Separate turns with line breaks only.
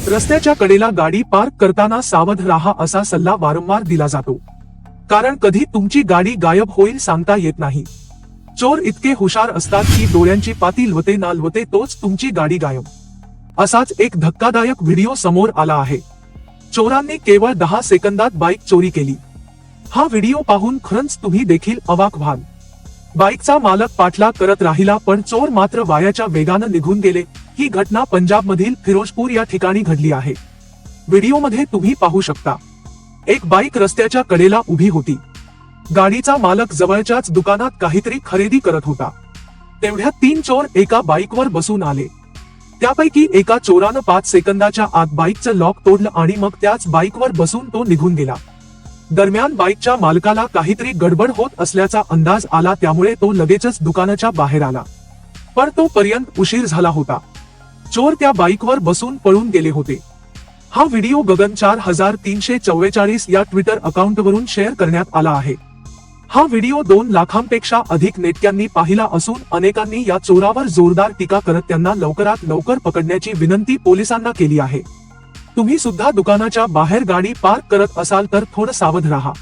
रस्त्याच्या कडेला गाडी पार्क करताना सावध राहा असा सल्ला वारंवार दिला जातो, कारण कधी तुमची गाडी गायब होईल सांगता येत नाही। चोर इतके हुशार असतात की डोळ्यांची पाती लवते ना लवते तोच तुमची गाडी गायब। असाच एक धक्कादायक व्हिडिओ समोर आला आहे। चोरांनी केवळ 10 सेकंदात बाईक चोरी केली। हा व्हिडिओ पाहून खरंच तुम्ही देखील अवाक व्हाल। बाईकचा मालक पाठलाग करत राहिला पण चोर मात्र वाऱ्याच्या वेगानं निघून गेले। ही घटना पंजाबमधील फिरोजपूर या ठिकाणी घडली आहे। व्हिडिओमध्ये तुम्ही पाहू शकता, एक बाईक रस्त्याच्या कडेला उभी होती। गाडीचा मालक जवळच्याच दुकानात काहीतरी खरेदी करत होता। तेवढ्यात 3 चोर एका बाईकवर बसून आले। त्यापैकी एका चोरानं 5 सेकंदाच्या आत बाईकचं लॉक तोडलं आणि मग त्याच बाईकवर बसून तो निघून गेला। दरम्यान बाईकच्या मालकाला काहीतरी गडबड होत असल्याचा अंदाज आला, त्यामुळे तो लगेचच दुकानाच्या बाहेर आला, पण तोपर्यंत उशीर झाला होता। चोर त्या बाईकवर बसून पळून गेले होते। हा व्हिडिओ गगन 4344 या ट्विटर अकाउंटवरून शेअर करण्यात आला आहे। हा व्हिडिओ 2 लाखांपेक्षा अधिक नेटक्यांनी पाहिला असून अनेकांनी या चोरावर जोरदार टीका करत त्यांना लवकरात लवकर पकडण्याची विनंती पोलिसांना केली आहे। तुम्ही सुद्धा दुकानाच्या बाहेर गाडी पार्क करत असाल तर थोडं सावध राहा।